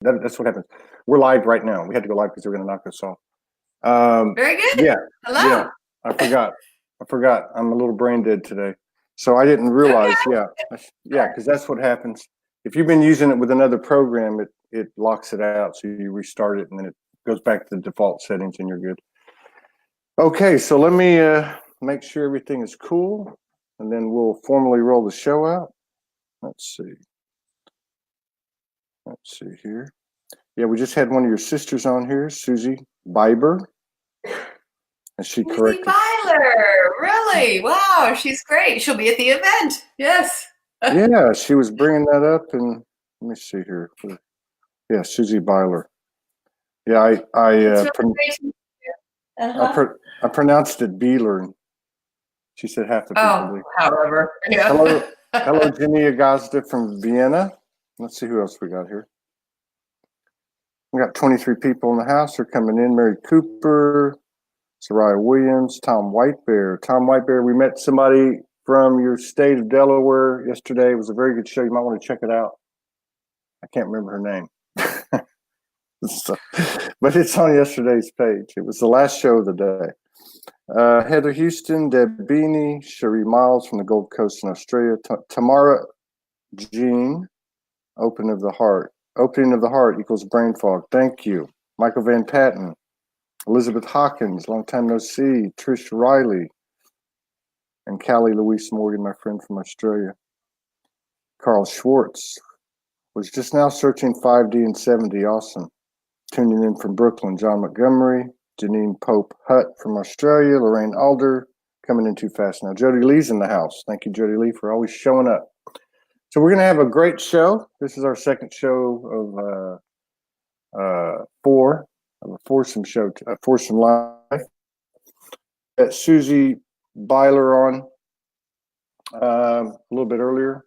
That's what happens. We're live right now. We had to go live because they were going to knock us off. Very good. Yeah, Hello. yeah. I forgot. I'm a little brain dead today, so I didn't realize. Okay. Yeah, because that's what happens. If you've been using it with another program, it locks it out, so you restart it, and then it goes back to the default settings, and you're good. Okay, so let me make sure everything is cool, and then we'll formally roll the show out. Let's see here. Yeah, we just had one of your sisters on here, Susie Biber, and she Susie corrected. Byler. Really? Wow, she's great. She'll be at the event. Yes. Yeah, she was bringing that up, and let me see here. Yeah, Susie Byler. Yeah, I pronounced it Beeler. She said half the people do. However. Yeah. Hello, Jenny Agazda from Vienna. Let's see who else we got here. We got 23 people in the house. They're coming in. Mary Cooper, Soraya Williams, Tom Whitebear. Tom Whitebear, we met somebody from your state of Delaware yesterday. It was a very good show. You might want to check it out. I can't remember her name. So, but it's on yesterday's page. It was the last show of the day. Heather Houston, Deb Beanie, Cherie Miles from the Gold Coast in Australia, Tamara Jean, Opening of the Heart equals brain fog. Thank you. Michael Van Patten, Elizabeth Hawkins, long time no see, Trish Riley, and Callie Louise Morgan, my friend from Australia. Carl Schwartz was just now searching 5D and 7D. Awesome. Tuning in from Brooklyn, John Montgomery, Janine Pope Hutt from Australia, Lorraine Alder, coming in too fast now. Jody Lee's in the house. Thank you, Jody Lee, for always showing up. So we're going to have a great show. This is our second show of four, of a foursome show, foursome live. Got Susie Byler on a little bit earlier.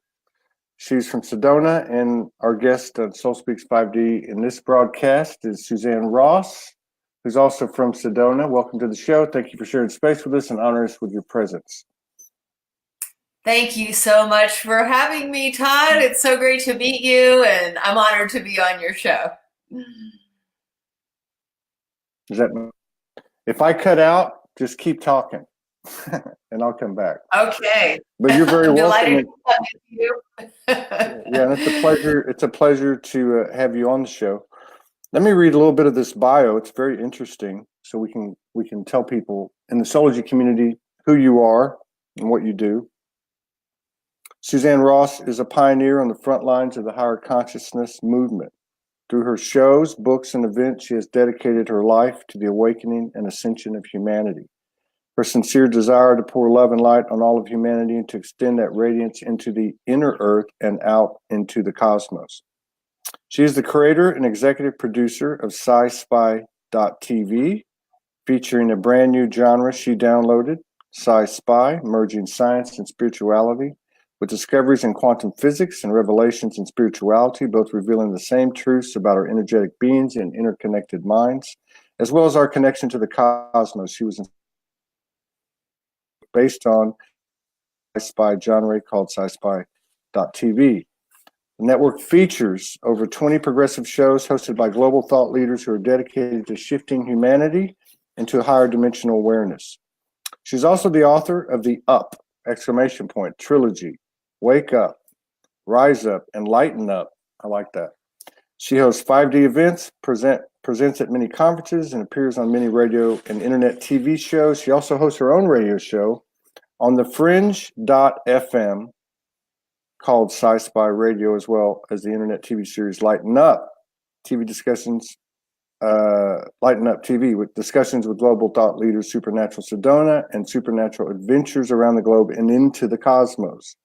She's from Sedona, and our guest on SoulSpeaks 5D in this broadcast is Suzanne Ross, who's also from Sedona. Welcome to the show. Thank you for sharing space with us and honor us with your presence. Thank you so much for having me, Todd. It's so great to meet you, and I'm honored to be on your show. If I cut out, just keep talking. And I'll come back. Okay. But you're very welcome. Delighted to talk to you. Yeah, and it's a pleasure. It's a pleasure to have you on the show. Let me read a little bit of this bio. It's very interesting, so we can tell people in the Soulogy community who you are and what you do. Suzanne Ross is a pioneer on the front lines of the higher consciousness movement. Through her shows, books, and events, she has dedicated her life to the awakening and ascension of humanity. Her sincere desire to pour love and light on all of humanity and to extend that radiance into the inner earth and out into the cosmos. She is the creator and executive producer of SciSpy.tv, featuring a brand new genre she downloaded, Sci-Spy, merging science and spirituality, with discoveries in quantum physics and revelations in spirituality, both revealing the same truths about our energetic beings and interconnected minds, as well as our connection to the cosmos. She was based on Sci-Spy genre called SciSpy.tv. The network features over 20 progressive shows hosted by global thought leaders who are dedicated to shifting humanity into a higher dimensional awareness. She's also the author of the UP! Trilogy, Wake Up, Rise Up, and Lighten Up. I like that. She hosts 5D events, presents at many conferences, and appears on many radio and internet TV shows. She also hosts her own radio show on the Fringe.fm called Sci-Spy Radio, as well as the internet TV series Lighten Up TV discussions, Lighten Up TV, with discussions with global thought leaders, Supernatural Sedona, and Supernatural Adventures around the globe and into the cosmos.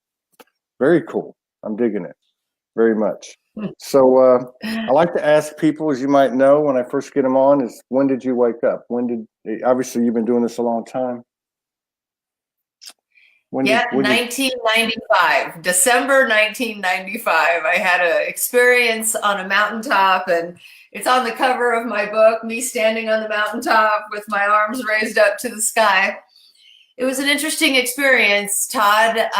Very cool. I'm digging it very much. So I like to ask people, as you might know, when I first get them on, is when did you wake up? Obviously you've been doing this a long time. 1995, December 1995. I had an experience on a mountaintop, and it's on the cover of my book, me standing on the mountaintop with my arms raised up to the sky. It was an interesting experience, Todd.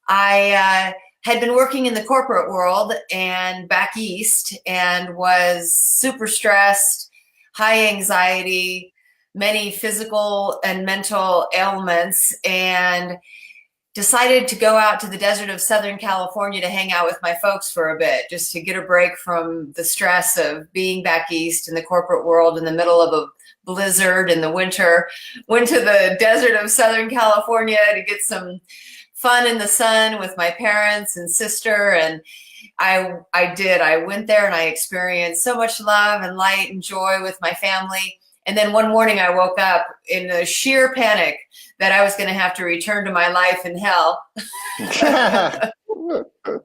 I had been working in the corporate world and back east and was super stressed, high anxiety, many physical and mental ailments, and decided to go out to the desert of Southern California to hang out with my folks for a bit, just to get a break from the stress of being back east in the corporate world in the middle of a blizzard in the winter. Went to the desert of Southern California to get some fun in the sun with my parents and sister. And I did. I went there and I experienced so much love and light and joy with my family. And then one morning I woke up in a sheer panic that I was going to have to return to my life in hell.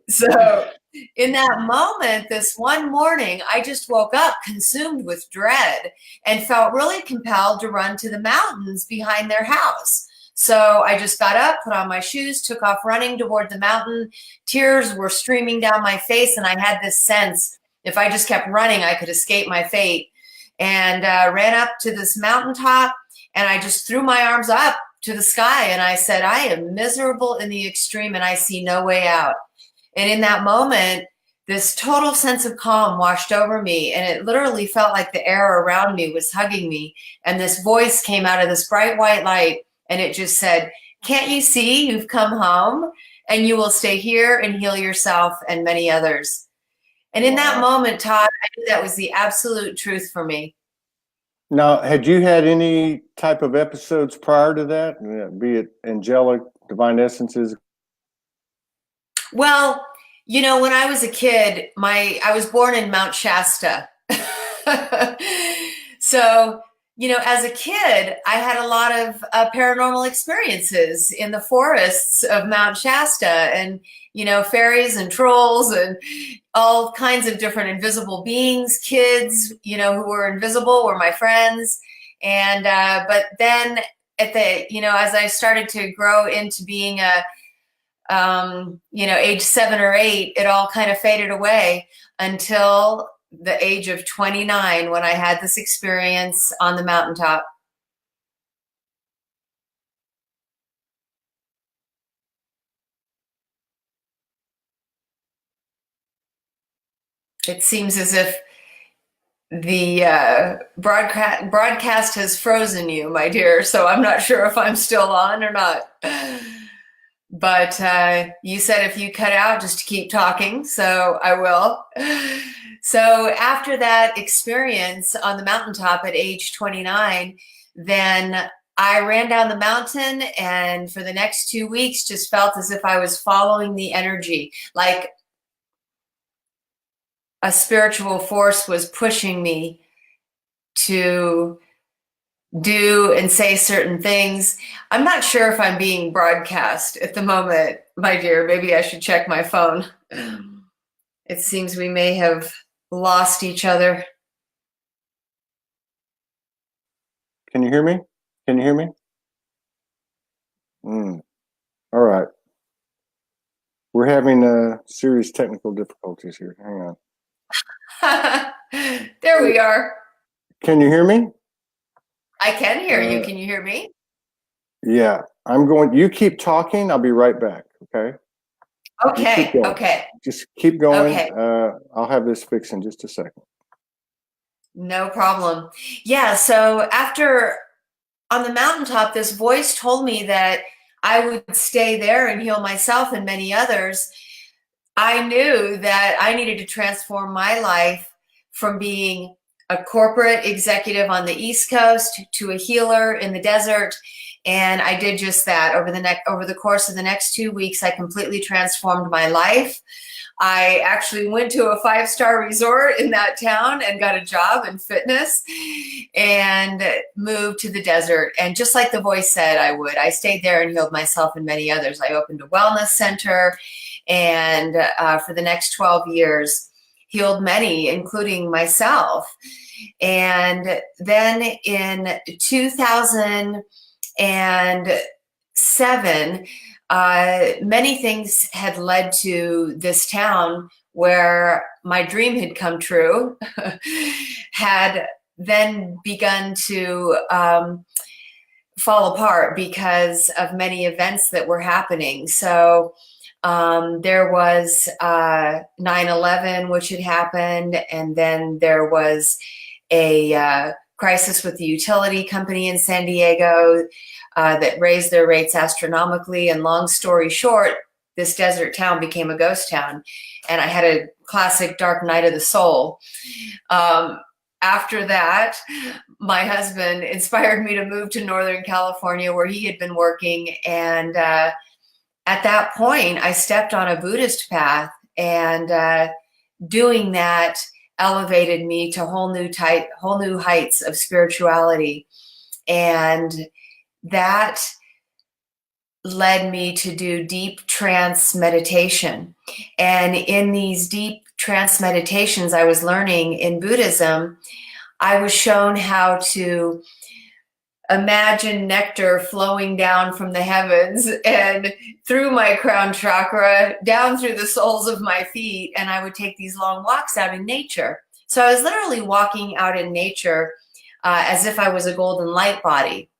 So in that moment, this one morning, I just woke up consumed with dread and felt really compelled to run to the mountains behind their house. So I just got up, put on my shoes, took off running toward the mountain. Tears were streaming down my face, and I had this sense if I just kept running, I could escape my fate. And ran up to this mountaintop, and I just threw my arms up to the sky, and I said, I am miserable in the extreme, and I see no way out. And in that moment, this total sense of calm washed over me, and it literally felt like the air around me was hugging me. And this voice came out of this bright white light, and it just said, can't you see you've come home, and you will stay here and heal yourself and many others. And in that moment, Todd, I knew that was the absolute truth for me. Now, had you had any type of episodes prior to that, be it angelic, divine essences? Well, you know, when I was a kid, I was born in Mount Shasta. So, you know, as a kid, I had a lot of paranormal experiences in the forests of Mount Shasta, and, you know, fairies and trolls and all kinds of different invisible beings. Kids, you know, who were invisible were my friends. And, but then as I started to grow into being age 7 or 8, it all kind of faded away until the age of 29, when I had this experience on the mountaintop. It seems as if the broadcast has frozen you, my dear, so I'm not sure if I'm still on or not. But you said if you cut out, just to keep talking, so I will. So after that experience on the mountaintop at age 29, then I ran down the mountain, and for the next 2 weeks just felt as if I was following the energy, like a spiritual force was pushing me to do and say certain things. I'm not sure if I'm being broadcast at the moment, my dear. Maybe I should check my phone. It seems we may have lost each other. Can you hear me? Can you hear me? All right. We're having serious technical difficulties here. Hang on. There we are. Can you hear me? I can hear you. Can you hear me? Yeah. You keep talking. I'll be right back. Okay? Okay. Okay. Just keep going. Okay. I'll have this fixed in just a second. No problem. Yeah. So after on the mountaintop, this voice told me that I would stay there and heal myself and many others. I knew that I needed to transform my life from being a corporate executive on the East Coast to a healer in the desert. And I did just that. Over the course of the next 2 weeks, I completely transformed my life. I actually went to a 5-star resort in that town and got a job in fitness and moved to the desert. And just like the voice said I would, I stayed there and healed myself and many others. I opened a wellness center, and for the next 12 years, healed many, including myself. And then in 2007, many things had led to this town where my dream had come true, had then begun to fall apart because of many events that were happening. So There was 9/11, which had happened, and then there was a crisis with the utility company in San Diego that raised their rates astronomically. And long story short, this desert town became a ghost town, and I had a classic dark night of the soul. After that, my husband inspired me to move to Northern California, where he had been working. And at that point, I stepped on a Buddhist path, and doing that elevated me to whole new heights of spirituality. And that led me to do deep trance meditation. And in these deep trance meditations I was learning in Buddhism, I was shown how to imagine nectar flowing down from the heavens and through my crown chakra, down through the soles of my feet, and I would take these long walks out in nature. So I was literally walking out in nature as if I was a golden light body.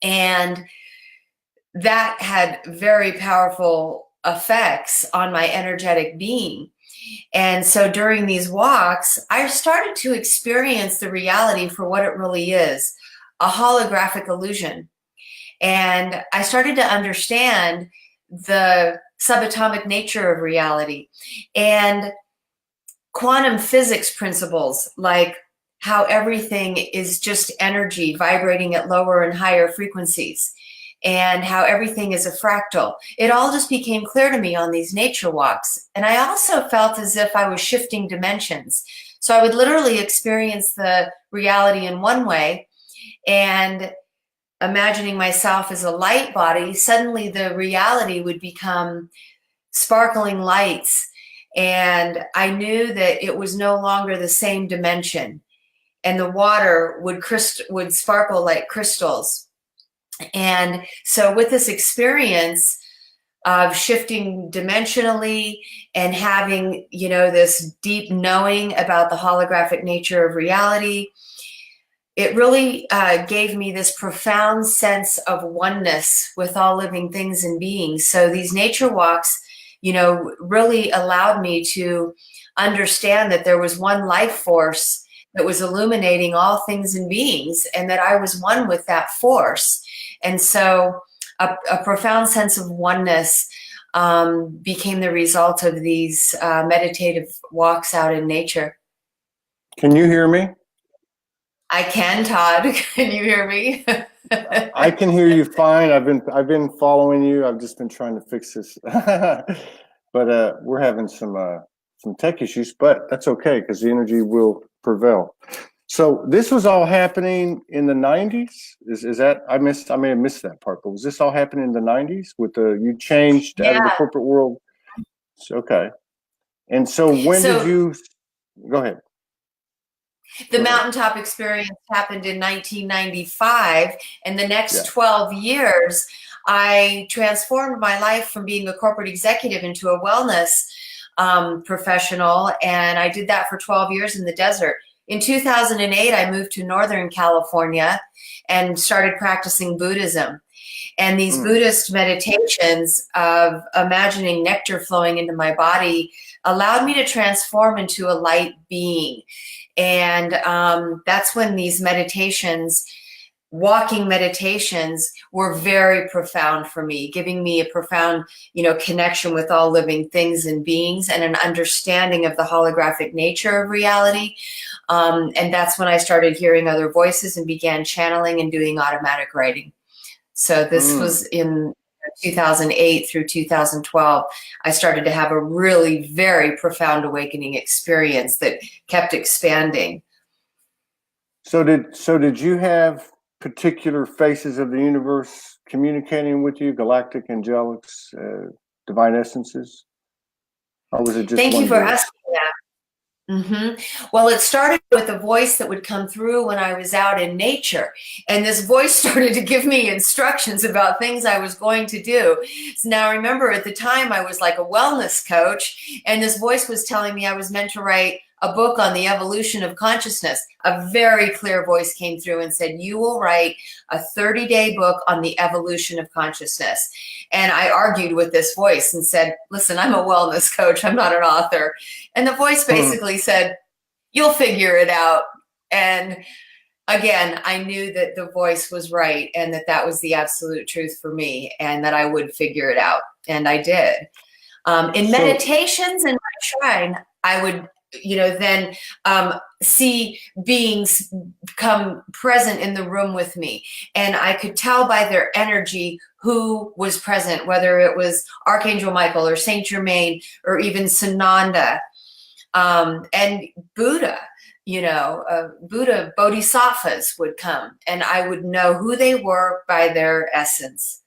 And that had very powerful effects on my energetic being. And so during these walks, I started to experience the reality for what it really is, a holographic illusion. And I started to understand the subatomic nature of reality and quantum physics principles, like how everything is just energy vibrating at lower and higher frequencies, and how everything is a fractal. It all just became clear to me on these nature walks. And I also felt as if I was shifting dimensions. So I would literally experience the reality in one way, and imagining myself as a light body, suddenly the reality would become sparkling lights. And I knew that it was no longer the same dimension. And the water would sparkle like crystals. And so with this experience of shifting dimensionally and having, this deep knowing about the holographic nature of reality, it really gave me this profound sense of oneness with all living things and beings. So these nature walks, really allowed me to understand that there was one life force that was illuminating all things and beings, and that I was one with that force. And so a profound sense of oneness became the result of these meditative walks out in nature. Can you hear me? I can, Todd. Can you hear me? I can hear you fine. I've been following you. I've just been trying to fix this, but we're having some tech issues. But that's okay, because the energy will prevail. So this was all happening in the 90s. Is that I may have missed that part, but was this all happening in the 90s with you changed out of the corporate world? Okay. And so did you go ahead? The mountaintop experience happened in 1995, and the next 12 years, I transformed my life from being a corporate executive into a wellness professional, and I did that for 12 years in the desert. In 2008, I moved to Northern California and started practicing Buddhism. And these Buddhist meditations of imagining nectar flowing into my body allowed me to transform into a light being. And that's when these meditations, walking meditations, were very profound for me, giving me a profound, connection with all living things and beings, and an understanding of the holographic nature of reality. And that's when I started hearing other voices and began channeling and doing automatic writing. So this was in 2008 through 2012. I started to have a really very profound awakening experience that kept expanding. So did you have particular faces of the universe communicating with you, galactic, angelics, divine essences? Or was it just Thank one you for voice? asking that. Well, it started with a voice that would come through when I was out in nature. And this voice started to give me instructions about things I was going to do. So now remember, at the time I was like a wellness coach, and this voice was telling me I was meant to write a book on the evolution of consciousness, a very clear voice came through and said, you will write a 30-day book on the evolution of consciousness. And I argued with this voice and said, listen, I'm a wellness coach. I'm not an author. And the voice basically said, you'll figure it out. And again, I knew that the voice was right and that that was the absolute truth for me and that I would figure it out. And I did. In meditations in my shrine, I would, then see beings come present in the room with me. And I could tell by their energy who was present, whether it was Archangel Michael or Saint Germain or even Sananda and Buddha. Buddha bodhisattvas would come and I would know who they were by their essence.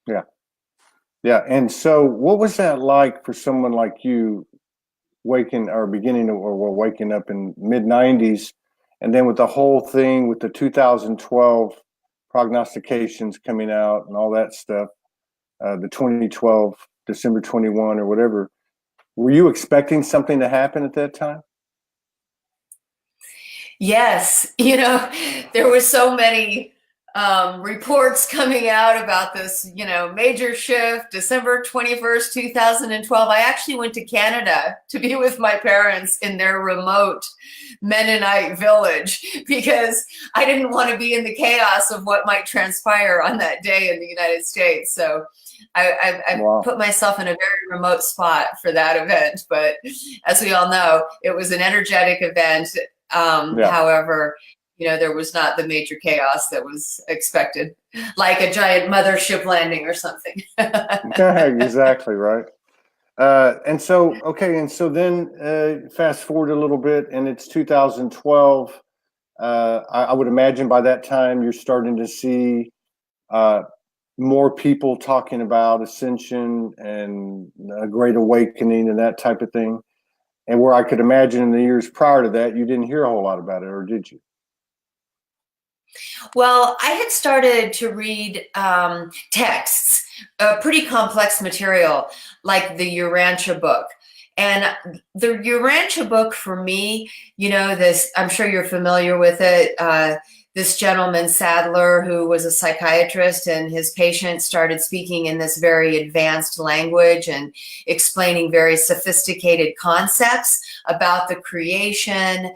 Yeah. Yeah. And so what was that like for someone like you waking up in mid-90s and then with the whole thing with the 2012 prognostications coming out and all that stuff, the 2012, December 21 or whatever, were you expecting something to happen at that time? Yes, there were so many reports coming out about this, major shift, December 21st, 2012. I actually went to Canada to be with my parents in their remote Mennonite village because I didn't want to be in the chaos of what might transpire on that day in the United States. So I Wow. put myself in a very remote spot for that event. But as we all know, it was an energetic event. However, there was not the major chaos that was expected, like a giant mothership landing or something. Exactly right. And so then fast forward a little bit, and it's 2012. I would imagine by that time you're starting to see more people talking about ascension and a great awakening and that type of thing. And where I could imagine in the years prior to that, you didn't hear a whole lot about it, or did you? Well, I had started to read texts, pretty complex material, like the Urantia book. And the Urantia book for me, I'm sure you're familiar with it. This gentleman, Sadler, who was a psychiatrist, and his patients started speaking in this very advanced language and explaining very sophisticated concepts about the creation,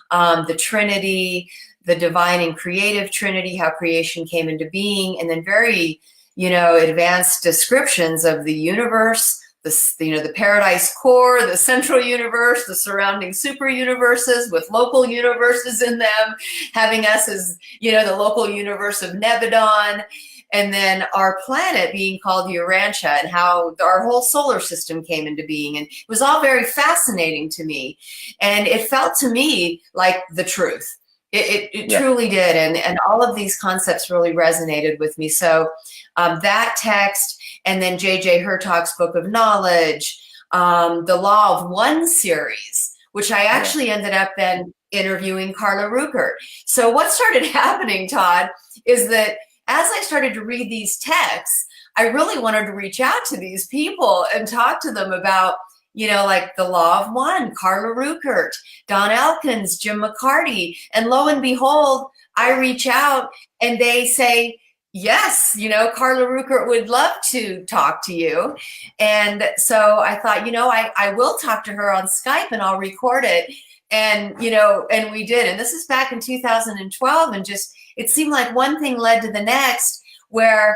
the Trinity, the divine and creative Trinity, how creation came into being, and then very, advanced descriptions of the universe, the paradise core, the central universe, the surrounding super universes with local universes in them, having us as, the local universe of Nebadon, and then our planet being called Urantia and how our whole solar system came into being. And it was all very fascinating to me. And it felt to me like the truth. It truly did. And all of these concepts really resonated with me. So that text, and then J.J. Hertog's Book of Knowledge, the Law of One series, which I actually ended up then interviewing Carla Ruckert. So what started happening, Todd, is that as I started to read these texts, I really wanted to reach out to these people and talk to them about, like the Law of One, Carla Ruckert, Don Elkins, Jim McCarty. And lo and behold, I reach out and they say, yes, Carla Ruckert would love to talk to you. And so I thought, I will talk to her on Skype and I'll record it. And, and we did. And this is back in 2012. And just, it seemed like one thing led to the next, where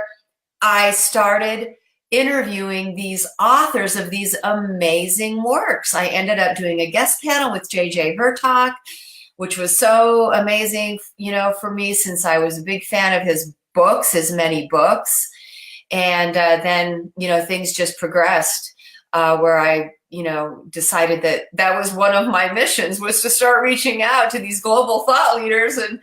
I started interviewing these authors of these amazing works. I ended up doing a guest panel with J.J. Hertog, which was so amazing, for me, since I was a big fan of his books, his many books. And then, things just progressed where I, decided that was one of my missions, was to start reaching out to these global thought leaders and,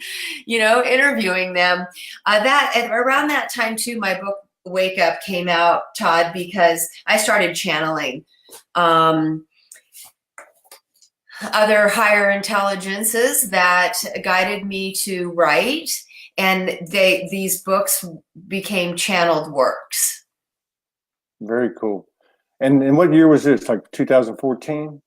interviewing them. Around that time too, my book Wake Up came out, Todd, because I started channeling other higher intelligences that guided me to write. And these books became channeled works. Very cool. And what year was this? Like 2014?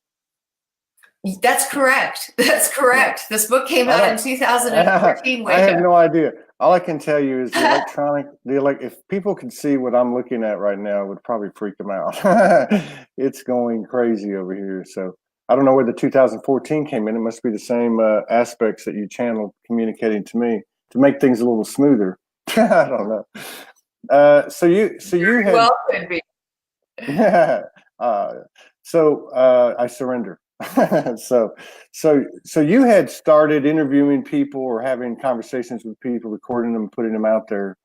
That's correct. That's correct. This book came out in 2014. I have Wake no idea. All I can tell you is if people could see what I'm looking at right now, it would probably freak them out. It's going crazy over here. So I don't know where the 2014 came in. It must be the same aspects that you channeled communicating to me to make things a little smoother. I don't know. So you had Well, could be. I surrender. so so you had started interviewing people or having conversations with people, recording them, putting them out there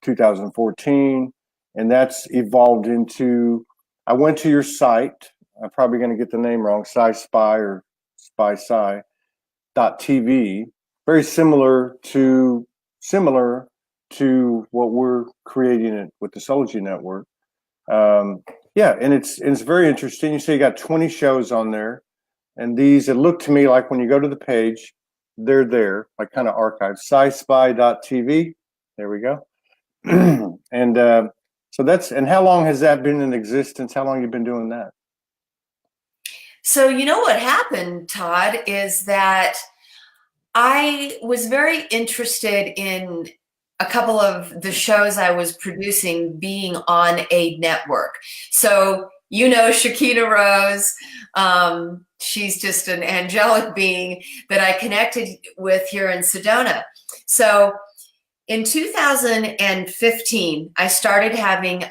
2014, and that's evolved into, I went to your site. I'm probably going to get the name wrong, SciSpy or SpySci.tv. Very similar to what we're creating it with the Soulogy network. Yeah, and it's very interesting. You say you got 20 shows on there, and these, it looked to me like when you go to the page, they're there, like kind of archived. SciSpy.tv. There we go. And and how long has that been in existence? How long have you been doing that? So you know what happened, Todd, is that I was very interested in a couple of the shows I was producing being on a network. So, you know, Shakina Rose, she's just an angelic being that I connected with here in Sedona. So in 2015, I started having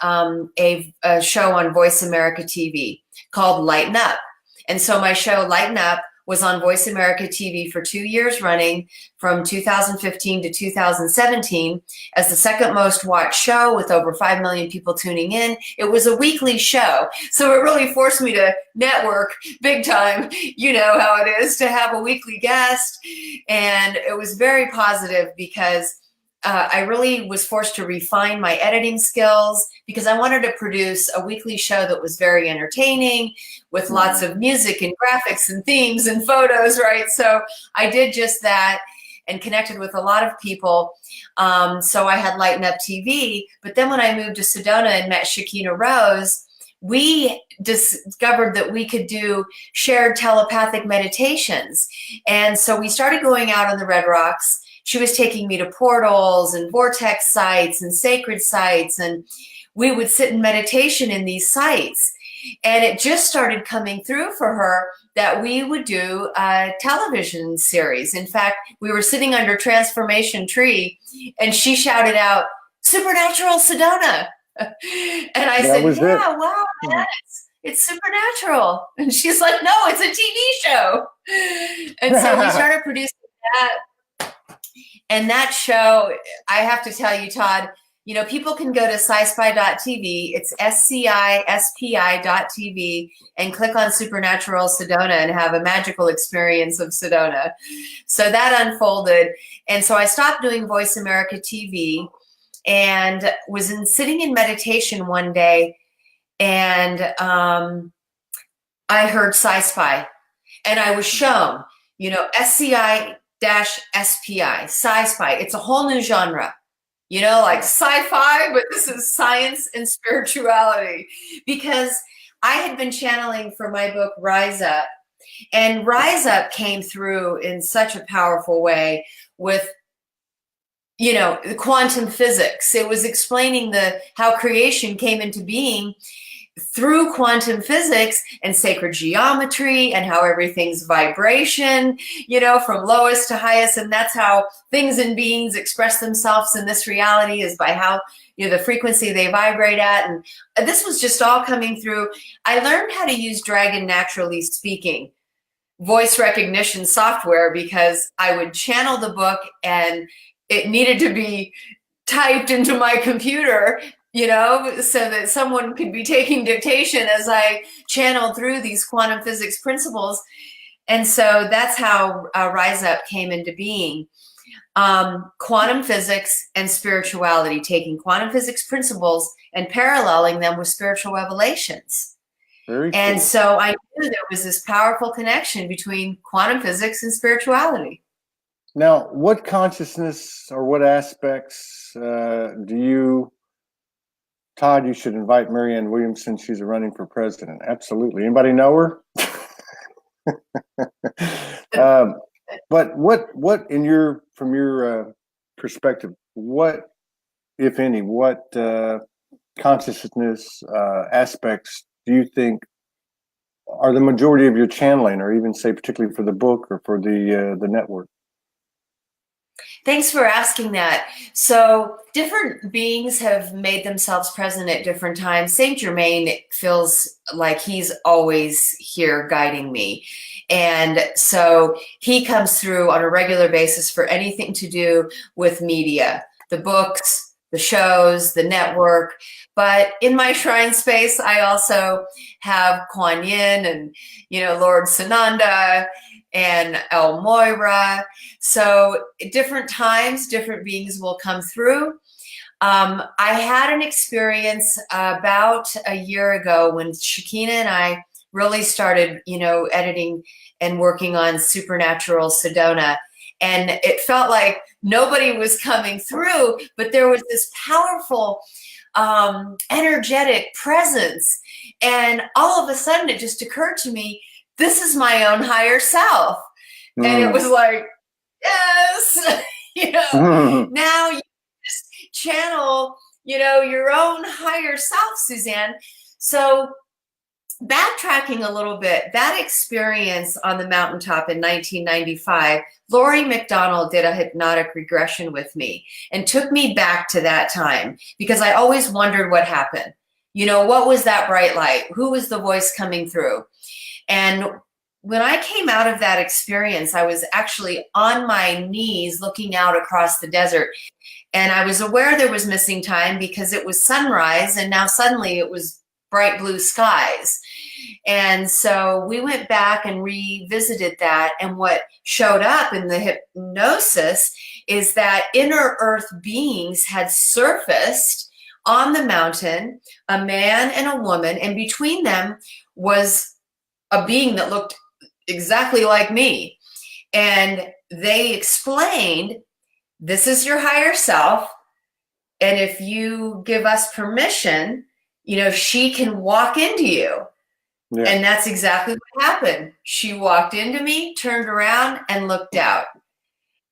a show on Voice America TV called Lighten Up. And so my show Lighten Up was on Voice America TV for 2 years running, from 2015 to 2017, as the second most watched show with over 5 million people tuning in. It was a weekly show, so it really forced me to network big time. You know how it is to have a weekly guest, and it was very positive because I really was forced to refine my editing skills because I wanted to produce a weekly show that was very entertaining with lots of music and graphics and themes and photos, right? So I did just that and connected with a lot of people. So I had Lighten Up TV. But then when I moved to Sedona and met Shakina Rose, we discovered that we could do shared telepathic meditations. And so we started going out on the Red Rocks. She was taking me to portals and vortex sites and sacred sites, and we would sit in meditation in these sites. And it just started coming through for her that we would do a television series. In fact, we were sitting under Transformation Tree, and she shouted out, "Supernatural Sedona." And I said, "Yeah, wow, yes, it's supernatural." And she's like, "No, it's a TV show." And so we started producing that. And that show, I have to tell you, Todd, you know, people can go to SciSpy.tv. It's SCISPI.tv and click on Supernatural Sedona and have a magical experience of Sedona. So that unfolded. And so I stopped doing Voice America TV and was sitting in meditation one day, and I heard SciSpy, and I was shown, you know, SCI-SPI, SciSpy. It's a whole new genre, you know, like sci-fi, but this is science and spirituality. Because I had been channeling for my book, Rise Up, and Rise Up came through in such a powerful way with, you know, the quantum physics. It was explaining how creation came into being through quantum physics and sacred geometry, and how everything's vibration, you know, from lowest to highest. And that's how things and beings express themselves in this reality, is by how, you know, the frequency they vibrate at. And this was just all coming through. I learned how to use Dragon Naturally Speaking voice recognition software because I would channel the book and it needed to be typed into my computer, you know, so that someone could be taking dictation as I channeled through these quantum physics principles. And so that's how Rise Up came into being. Quantum physics and spirituality, taking quantum physics principles and paralleling them with spiritual revelations. Very cool. And so I knew there was this powerful connection between quantum physics and spirituality. Now, what consciousness or what aspects Todd, you should invite Marianne Williamson. She's running for president. Absolutely. Anybody know her? um, but what from your perspective, what, if any, what consciousness aspects do you think are the majority of your channeling, or even say particularly for the book or for the network? Thanks for asking that. So different beings have made themselves present at different times. Saint Germain feels like he's always here guiding me. And so he comes through on a regular basis for anything to do with media, the books, the shows, the network. But in my shrine space, I also have Kuan Yin and, Lord Sananda and El Moira. So different times, different beings will come through. I had an experience about a year ago when Shakina and I really started, editing and working on Supernatural Sedona. And it felt like nobody was coming through, but there was this powerful, energetic presence. And all of a sudden it just occurred to me, this is my own higher self. And it was like, yes, now you just channel, your own higher self, Suzanne. So backtracking a little bit, that experience on the mountaintop in 1995, Lori McDonald did a hypnotic regression with me and took me back to that time because I always wondered what happened. What was that bright light? Who was the voice coming through? And when I came out of that experience, I was actually on my knees looking out across the desert. And I was aware there was missing time because it was sunrise and now suddenly it was bright blue skies. And so we went back and revisited that. And what showed up in the hypnosis is that inner earth beings had surfaced on the mountain, a man and a woman, and between them was a being that looked exactly like me. And they explained, this is your higher self. And if you give us permission, she can walk into you. Yeah. And that's exactly what happened. She walked into me, turned around, and looked out.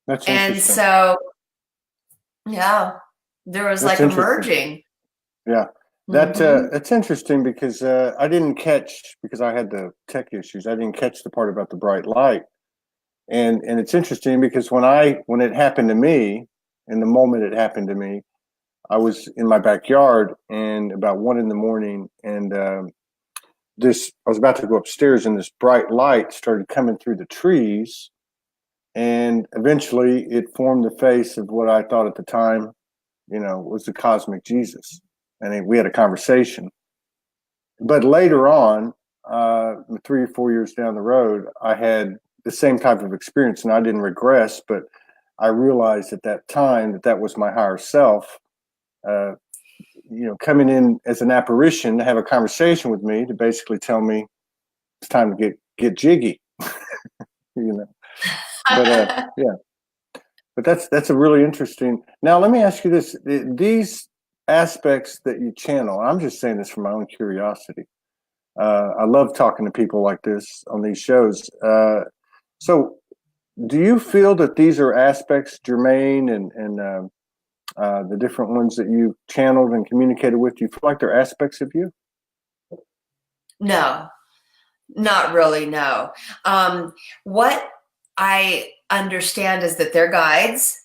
That's and so, yeah, there was like a merging. Yeah. That's interesting because I didn't catch, because I had the tech issues, I didn't catch the part about the bright light. And it's interesting because when it happened to me, in the moment it happened to me, I was in my backyard and about 1 a.m, and I was about to go upstairs and this bright light started coming through the trees, and eventually it formed the face of what I thought at the time, was the cosmic Jesus. And we had a conversation. But later on, 3 or 4 years down the road, I had the same type of experience, and I didn't regress, but I realized at that time that was my higher self, coming in as an apparition to have a conversation with me to basically tell me it's time to get jiggy, But yeah, but that's a really interesting. Now, let me ask you this: these aspects that you channel, I'm just saying this from my own curiosity. I love talking to people like this on these shows. So do you feel that these are aspects, Jermaine and the different ones that you channeled and communicated with, do you feel like they're aspects of you? No, not really, no. What I understand is that they're guides,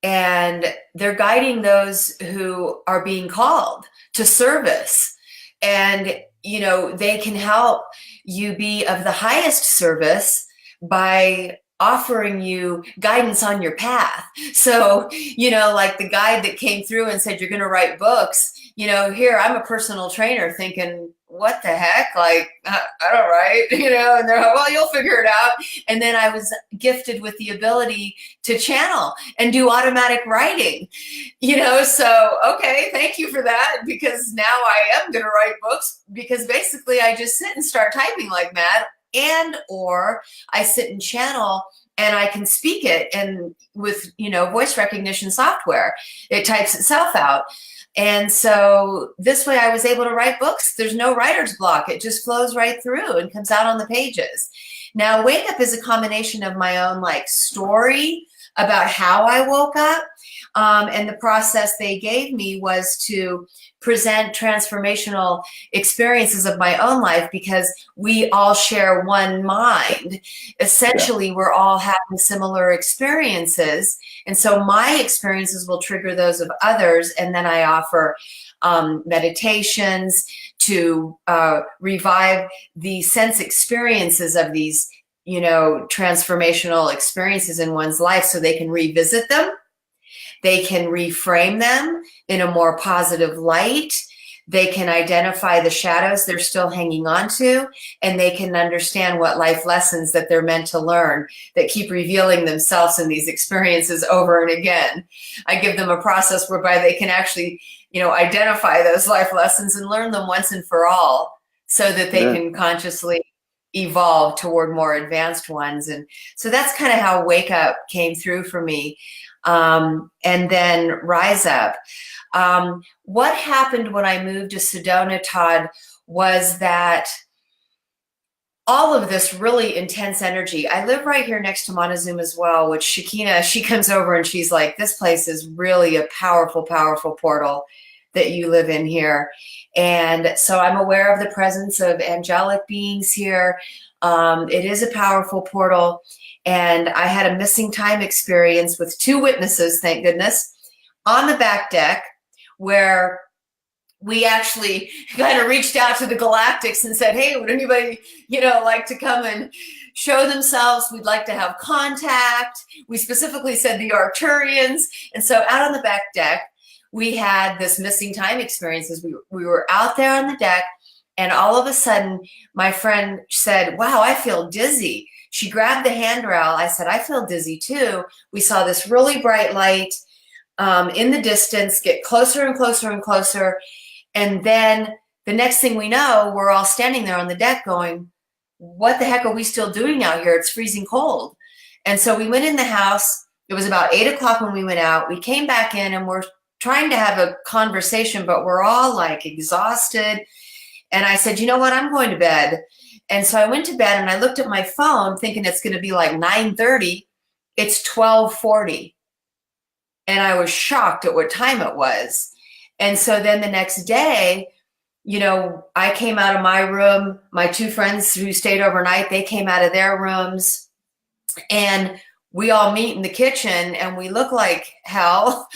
and they're guiding those who are being called to service. And, they can help you be of the highest service by offering you guidance on your path. So, like the guide that came through and said, you're going to write books, here, I'm a personal trainer thinking, what the heck? Like, I don't write, and they're like, well, you'll figure it out. And then I was gifted with the ability to channel and do automatic writing, so, okay, thank you for that, because now I am going to write books, because basically I just sit and start typing like mad, or I sit and channel and I can speak it, and with, voice recognition software, it types itself out. And so this way I was able to write books. There's no writer's block. It just flows right through and comes out on the pages. Now, wake up is a combination of my own like story about how I woke up. And the process they gave me was to present transformational experiences of my own life, because we all share one mind. Essentially, we're all having similar experiences. And so my experiences will trigger those of others. And then I offer meditations to revive the sense experiences of these, transformational experiences in one's life, so they can revisit them. They can reframe them in a more positive light. They can identify the shadows they're still hanging on to, and they can understand what life lessons that they're meant to learn that keep revealing themselves in these experiences over and again. I give them a process whereby they can actually, identify those life lessons and learn them once and for all, so that they can consciously evolve toward more advanced ones. And so that's kind of how Wake Up came through for me. And then Rise Up. What happened when I moved to Sedona, Todd, was that all of this really intense energy. I live right here next to Montezuma as well, which Shakina, she comes over and she's like, this place is really a powerful, powerful portal that you live in here. And so I'm aware of the presence of angelic beings here. It is a powerful portal. And I had a missing time experience with 2 witnesses, thank goodness, on the back deck, where we actually kind of reached out to the galactics and said, hey, would anybody, like to come and show themselves? We'd like to have contact. We specifically said the Arcturians. And so out on the back deck, we had this missing time experiences. We were out there on the deck, and all of a sudden my friend said, wow, I feel dizzy. She grabbed the handrail. I said, I feel dizzy too. We saw this really bright light in the distance get closer and closer and closer. And then the next thing we know, we're all standing there on the deck going, what the heck are we still doing out here? It's freezing cold. And so we went in the house. It was about 8 o'clock when we went out. We came back in and we're trying to have a conversation, but we're all like exhausted. And I said, you know what? I'm going to bed. And so I went to bed and I looked at my phone thinking it's going to be like 9:30. It's 12:40. And I was shocked at what time it was. And so then the next day, I came out of my room. My 2 friends who stayed overnight, they came out of their rooms. And we all meet in the kitchen and we look like hell.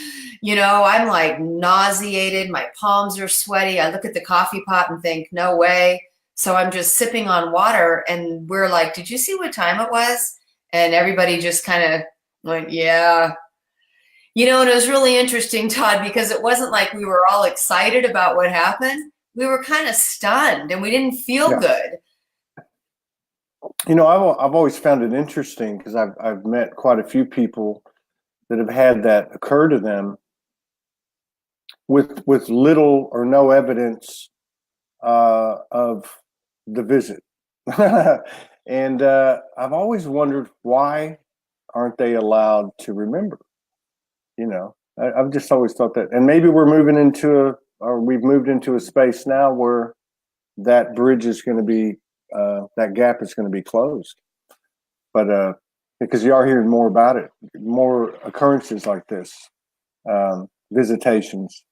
I'm like nauseated. My palms are sweaty. I look at the coffee pot and think, no way. So I'm just sipping on water, and we're like, did you see what time it was? And everybody just kind of went, yeah. And it was really interesting, Todd, because it wasn't like we were all excited about what happened. We were kind of stunned and we didn't feel good. I've always found it interesting because I've met quite a few people that have had that occur to them with little or no evidence of the visit. And I've always wondered, why aren't they allowed to remember? I've just always thought that, and maybe we've moved into a space now where that bridge is going to be, that gap is going to be closed. But because you are hearing more about it, more occurrences like this, visitations,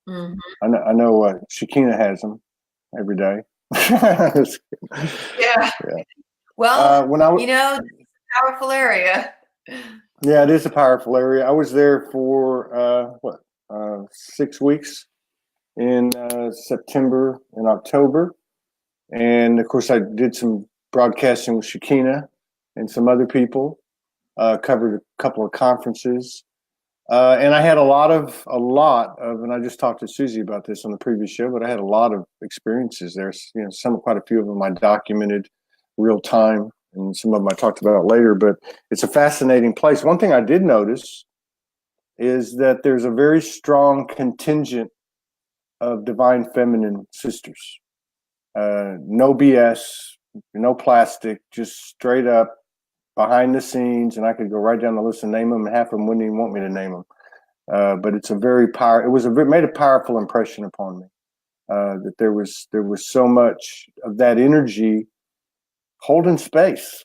Mm-hmm. I know Shakina has them every day. Yeah. Well, when I it's a powerful area. Yeah, it is a powerful area. I was there for 6 weeks in September and October. And of course, I did some broadcasting with Shakina and some other people, covered a couple of conferences. And I had a lot of, and I just talked to Susie about this on the previous show, but I had a lot of experiences there. Quite a few of them I documented real time, and some of them I talked about later, but it's a fascinating place. One thing I did notice is that there's a very strong contingent of divine feminine sisters. No BS, no plastic, just straight up behind the scenes. And I could go right down the list and name them, and half of them wouldn't even want me to name them. But it's made a powerful impression upon me, that there was so much of that energy holding space,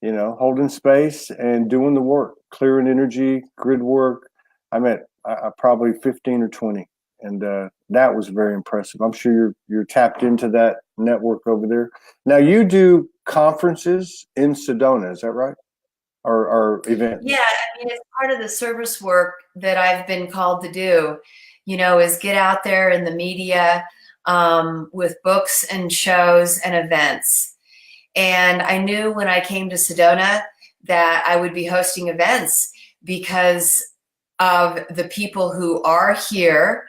holding space and doing the work, clearing energy, grid work. I met probably 15 or 20, and that was very impressive. I'm sure you're tapped into that network over there. Now you do conferences in Sedona, is that right? Or events? Yeah, I mean, it's part of the service work that I've been called to do, is get out there in the media with books and shows and events. And I knew when I came to Sedona that I would be hosting events because of the people who are here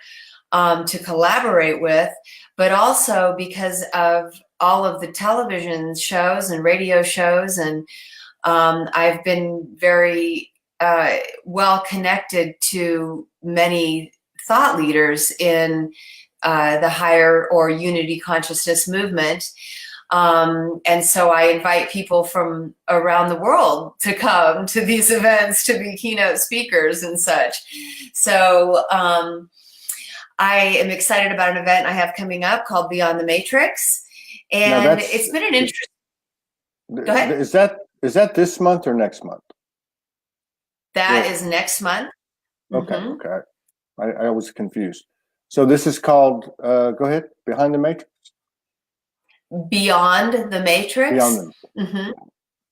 to collaborate with, but also because of all of the television shows and radio shows. And I've been very well connected to many thought leaders in the higher or unity consciousness movement. And so I invite people from around the world to come to these events to be keynote speakers and such. So I am excited about an event I have coming up called Beyond the Matrix. And it's been an interesting. Go ahead. Is that this month or next month? That is next month. Okay, okay. I was confused. So this is called, go ahead, Behind the Matrix? Beyond the Matrix.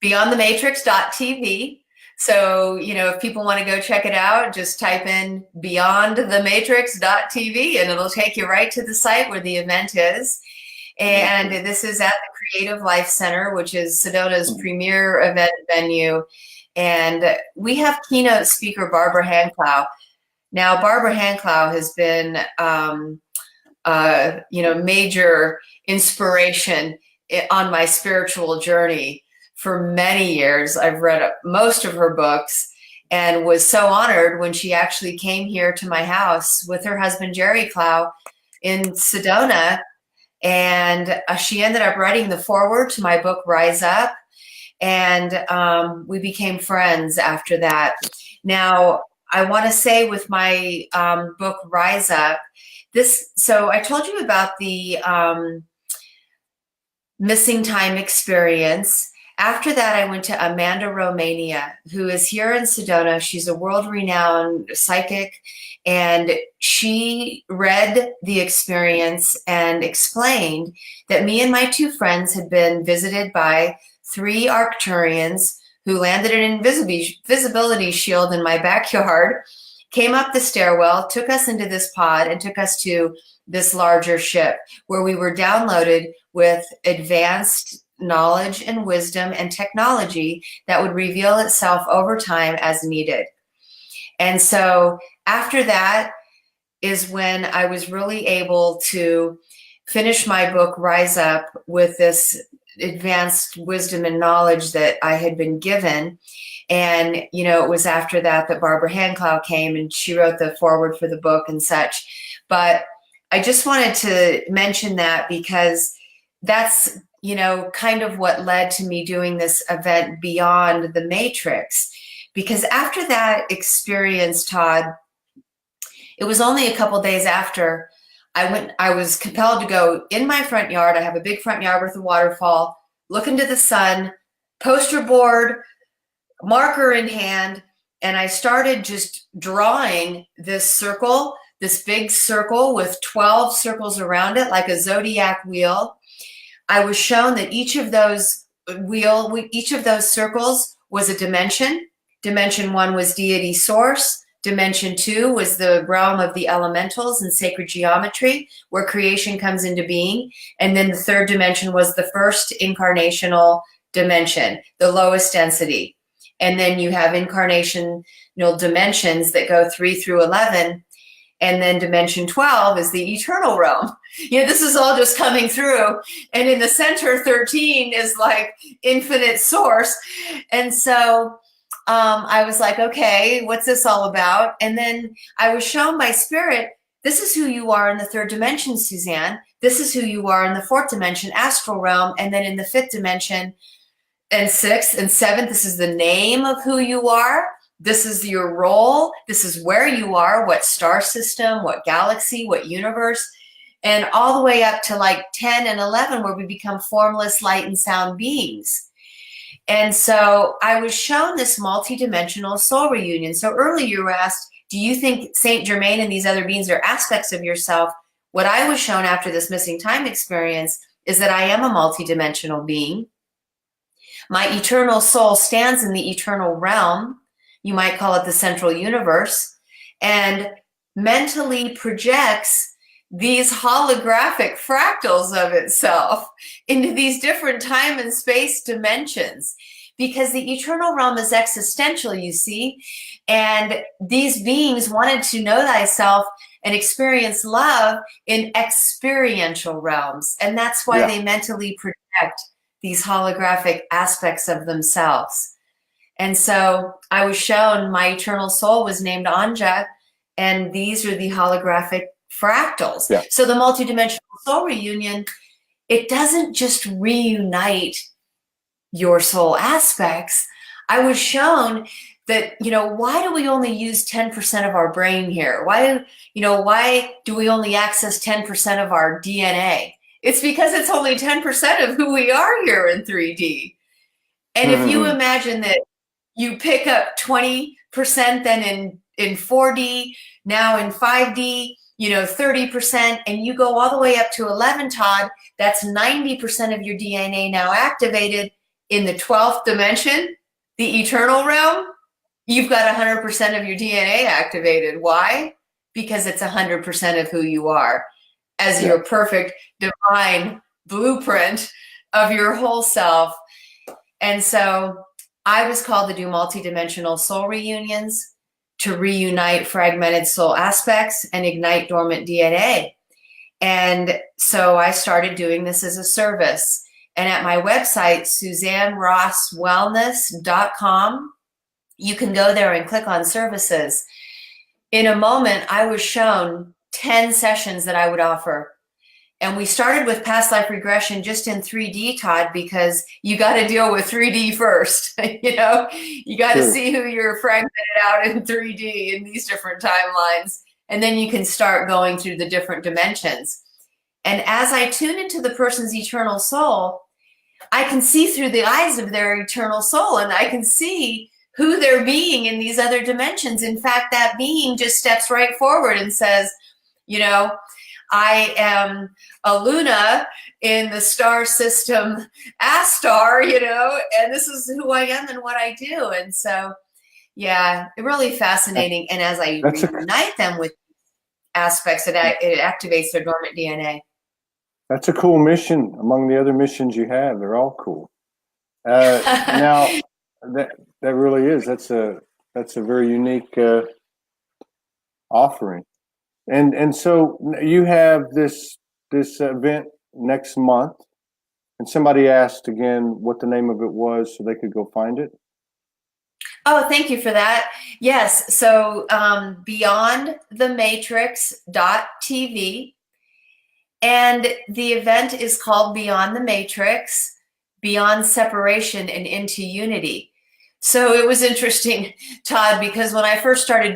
BeyondTheMatrix.tv. So, if people want to go check it out, just type in BeyondTheMatrix.tv and it'll take you right to the site where the event is. And this is at the Creative Life Center, which is Sedona's premier event venue. And we have keynote speaker Barbara Hanclough. Now, Barbara Hanclough has been, major inspiration on my spiritual journey for many years. I've read most of her books and was so honored when she actually came here to my house with her husband, Jerry Clough, in Sedona. And she ended up writing the foreword to my book, Rise Up. And we became friends after that. Now, I want to say with my book, Rise Up, so I told you about the missing time experience. After that, I went to Amanda Romania, who is here in Sedona. She's a world-renowned psychic, and she read the experience and explained that me and my two friends had been visited by 3 Arcturians who landed an invisibility shield in my backyard, came up the stairwell, took us into this pod, and took us to this larger ship where we were downloaded with advanced knowledge and wisdom and technology that would reveal itself over time as needed. And so after that is when I was really able to finish my book, Rise Up, with this advanced wisdom and knowledge that I had been given. And, it was after that that Barbara Hanclough came and she wrote the foreword for the book and such. But I just wanted to mention that because that's, kind of what led to me doing this event Beyond the Matrix. Because after that experience, Todd, it was only a couple days after I was compelled to go in my front yard. I have a big front yard with a waterfall, look into the sun, poster board, marker in hand, and I started just drawing this circle, this big circle with 12 circles around it like a zodiac wheel. I was shown that each of those circles was a dimension. Dimension 1 was deity source. Dimension 2 was the realm of the elementals and sacred geometry, where creation comes into being. And then the third dimension was the first incarnational dimension, the lowest density. And then you have incarnational dimensions that go 3 through 11. And then dimension 12 is the eternal realm. This is all just coming through. And in the center, 13 is like infinite source. And so I was like, okay, what's this all about? And then I was shown by spirit, this is who you are in the 3rd dimension, Suzanne. This is who you are in the 4th dimension, astral realm. And then in the 5th dimension and 6th and 7th, this is the name of who you are. This is your role. This is where you are, what star system, what galaxy, what universe. and all the way up to like 10 and 11, where we become formless light and sound beings. And so I was shown this multidimensional soul reunion. So earlier you were asked, do you think Saint Germain and these other beings are aspects of yourself? What I was shown after this missing time experience is that I am a multidimensional being. My eternal soul stands in the eternal realm. You might call it the central universe, and mentally projects these holographic fractals of itself into these different time and space dimensions, because the eternal realm is existential, you see, and these beings wanted to know thyself and experience love in experiential realms, and that's why they mentally project these holographic aspects of themselves. And so I was shown my eternal soul was named Anja, and these are the holographic fractals. Yeah. So the multidimensional soul reunion, it doesn't just reunite your soul aspects. I was shown that, why do we only use 10% of our brain here? Why do we only access 10% of our DNA? It's because it's only 10% of who we are here in 3D. And if you imagine that you pick up 20% then in 4D, now in 5D, 30%, and you go all the way up to 11, Todd, that's 90% of your DNA now activated in the 12th dimension, the eternal realm. You've got 100% of your DNA activated. Why? Because it's 100% of who you are as your perfect divine blueprint of your whole self. And so I was called to do multidimensional soul reunions, to reunite fragmented soul aspects and ignite dormant DNA. And so I started doing this as a service. And at my website, SuzanneRossWellness.com, you can go there and click on services. In a moment, I was shown 10 sessions that I would offer. And we started with past life regression just in 3D, Todd, because you got to deal with 3D first. You got to see who you're fragmented out in 3D in these different timelines. And then you can start going through the different dimensions. And as I tune into the person's eternal soul, I can see through the eyes of their eternal soul, and I can see who they're being in these other dimensions. In fact, that being just steps right forward and says, I am a Luna in the star system Astar, and this is who I am and what I do. And so, really fascinating. And as I reunite them with aspects, it activates their dormant DNA. That's a cool mission among the other missions you have. They're all cool. Now, that really is. That's a very unique offering. And so you have this event next month, and somebody asked again what the name of it was so they could go find it. Oh, thank you for that. Yes. So beyondthematrix.tv, and the event is called Beyond the Matrix, Beyond Separation and Into Unity. So it was interesting, Todd, because when I first started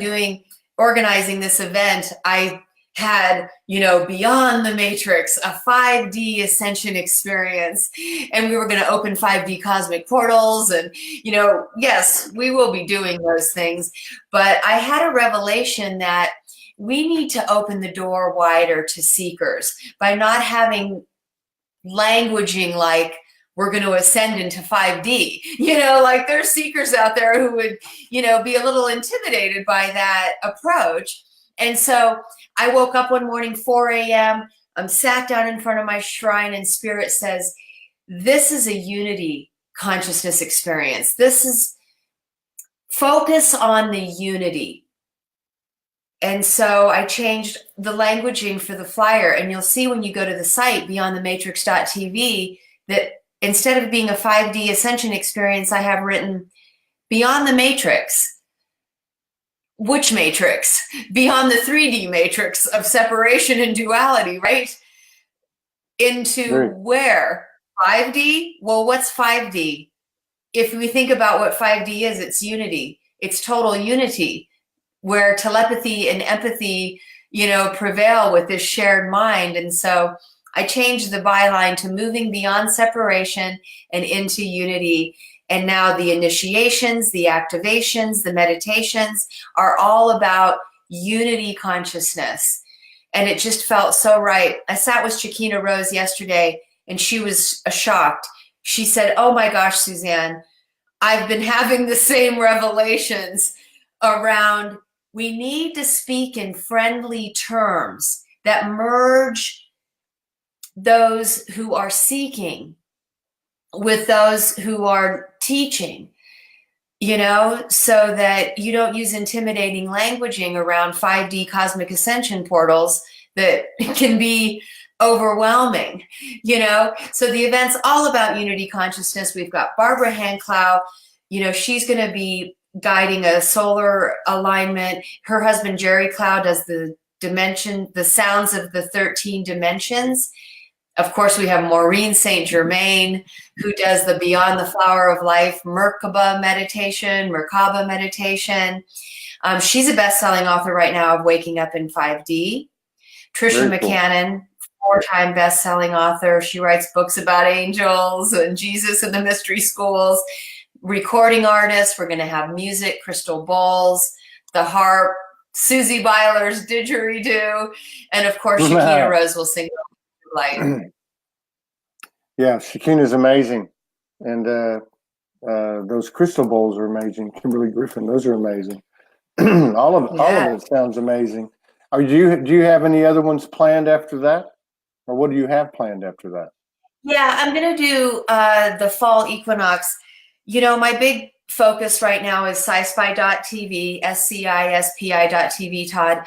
organizing this event, I had, Beyond the Matrix, a 5D ascension experience, and we were going to open 5D cosmic portals, and, yes, we will be doing those things, but I had a revelation that we need to open the door wider to seekers by not having languaging like we're going to ascend into 5D. Like there's seekers out there who would, be a little intimidated by that approach. And so I woke up one morning, 4 a.m., sat down in front of my shrine, and Spirit says, this is a unity consciousness experience. This is focus on the unity. And so I changed the languaging for the flyer, and you'll see when you go to the site, beyondthematrix.tv, that instead of being a 5D ascension experience, I have written Beyond the Matrix. Which matrix? Beyond the 3D matrix of separation and duality, right? Into where? 5D? Well, what's 5D? If we think about what 5D is, it's unity. It's total unity, where telepathy and empathy, prevail with this shared mind. And so I changed the byline to moving beyond separation and into unity. And now the initiations, the activations, the meditations are all about unity consciousness. And it just felt so right. I sat with Chiquina Rose yesterday, and she was shocked. She said, "Oh my gosh, Suzanne, I've been having the same revelations around we need to speak in friendly terms that merge those who are seeking with those who are teaching, so that you don't use intimidating languaging around 5D cosmic ascension portals that can be overwhelming, So the event's all about unity consciousness. We've got Barbara Hanclow, she's going to be guiding a solar alignment. Her husband, Jerry Clow, does the sounds of the 13 dimensions. Of course, we have Maureen St. Germain, who does the Beyond the Flower of Life Merkaba meditation. She's a best-selling author right now of Waking Up in 5D. Trisha McCannon, 4-time best-selling author. She writes books about angels and Jesus and the mystery schools. Recording artist. We're going to have music, crystal bowls, the harp, Susie Byler's didgeridoo, and of course, Chiquina Rose will sing light. Yeah, Shakina's amazing, and those crystal bowls are amazing. Kimberly Griffin, those are amazing. all of it sounds amazing. Do you have any other ones planned after that, or what do you have planned after that? Yeah, I'm gonna do the fall equinox. My big focus right now is SciSpy.tv, SCISPI.tv, Todd.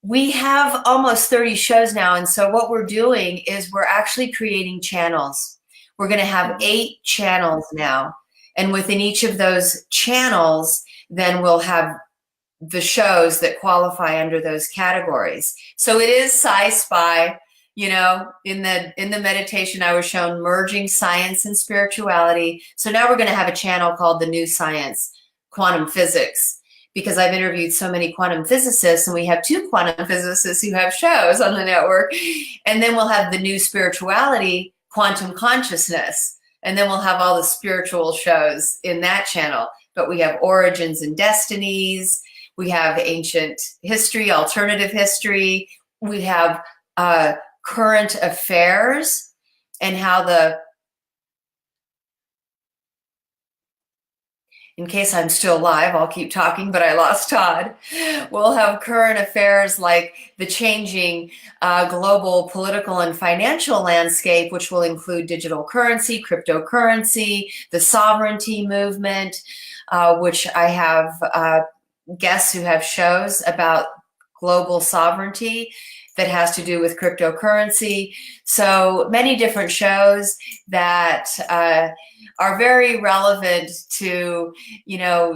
We have almost 30 shows now, and so what we're doing is we're actually creating channels. We're going to have 8 channels now, and within each of those channels, then we'll have the shows that qualify under those categories. So it is SciSpy. In the meditation, I was shown merging science and spirituality. So now we're going to have a channel called The New Science, Quantum Physics, because I've interviewed so many quantum physicists, and we have 2 quantum physicists who have shows on the network. And then we'll have The New Spirituality, Quantum Consciousness. And then we'll have all the spiritual shows in that channel. But we have Origins and Destinies. We have Ancient History, Alternative History. We have Current Affairs, and how in case I'm still live, I'll keep talking, but I lost Todd. We'll have current affairs like the changing global political and financial landscape, which will include digital currency, cryptocurrency, the sovereignty movement, which I have guests who have shows about global sovereignty that has to do with cryptocurrency. So many different shows that are very relevant to,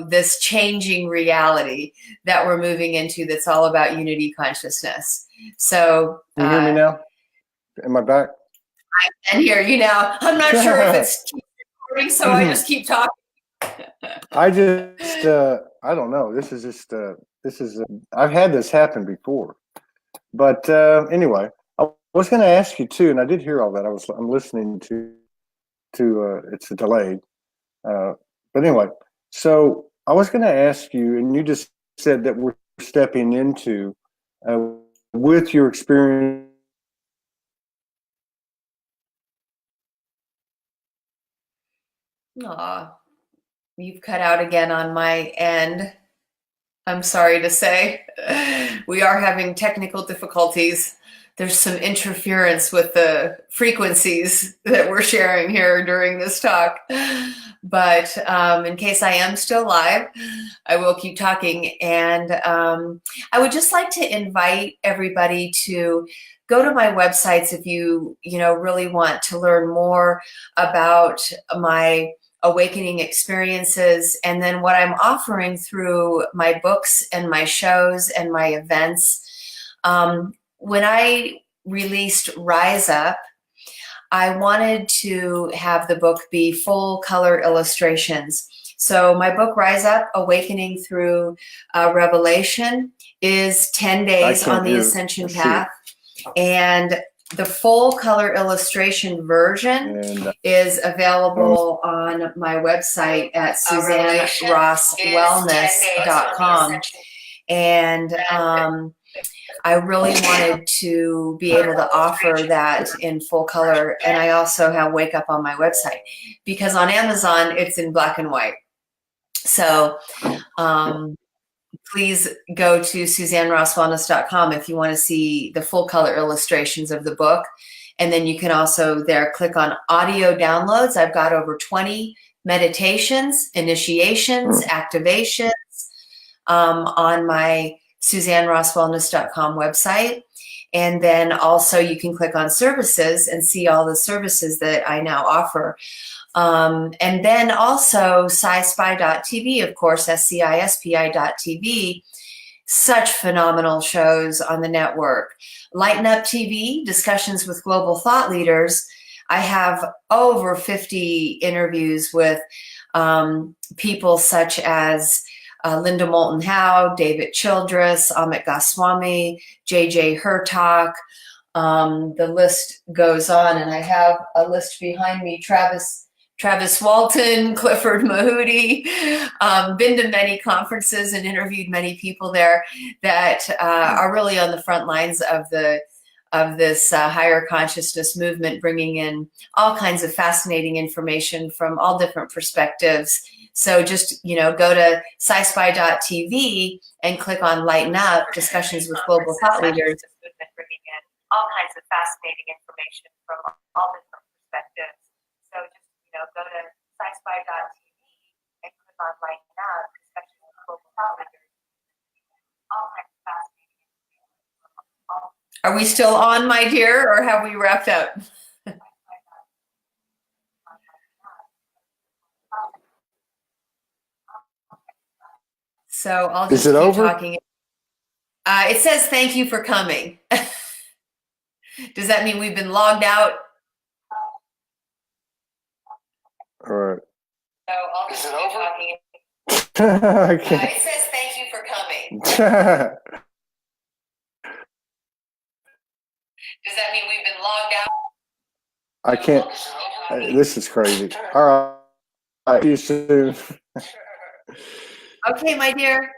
this changing reality that we're moving into that's all about unity consciousness. So can you hear me now? Am I back? I can hear you now. I'm not sure if it's recording, so I just keep talking. I don't know. This is I've had this happen before. But anyway, I was going to ask you too, and I did hear all that. I'm listening to it's delayed. But anyway, so I was going to ask you, and you just said that we're stepping into with your experience. Aw, you've cut out again on my end. I'm sorry to say. We are having technical difficulties. There's some interference with the frequencies that we're sharing here during this talk. But in case I am still live, I will keep talking. And I would just like to invite everybody to go to my websites if you really want to learn more about my awakening experiences, and then what I'm offering through my books and my shows and my events. When I released Rise Up, I wanted to have the book be full color illustrations. So my book, Rise Up, Awakening Through Revelation, is 10 days on the Ascension Path. And the full color illustration version is available on my website at SuzanneRossWellness.com. And I really wanted to be able to offer that in full color. And I also have Wake Up on my website, because on Amazon, it's in black and white. So please go to SuzanneRossWellness.com if you want to see the full color illustrations of the book. And then you can also there click on audio downloads. I've got over 20 meditations, initiations, activations on my SuzanneRossWellness.com website. And then also you can click on services and see all the services that I now offer. And then also SciSpy.tv, of course, SCISPI.tv, such phenomenal shows on the network. Lighten Up TV, discussions with global thought leaders. I have over 50 interviews with people such as Linda Moulton Howe, David Childress, Amit Goswami, J.J. Hurtak. The list goes on, and I have a list behind me. Travis Walton, Clifford Mahudi, been to many conferences and interviewed many people there that are really on the front lines of this higher consciousness movement, bringing in all kinds of fascinating information from all different perspectives. So just, go to SciSpy.tv and click on Lighten Up, discussions with global thought leaders. Bringing in all kinds of fascinating information from all different perspectives. So just, go to SciSpy.tv and click on Lighten Up, discussions with global thought leaders. All kinds of fascinating information. Are we still on, my dear, or have we wrapped up? So I'll just keep talking. It says thank you for coming. Does that mean we've been logged out? All right. So I'll just keep talking. I can't. It says thank you for coming. Does that mean we've been logged out? I can't. This is crazy. All right. See you soon. Okay, my dear.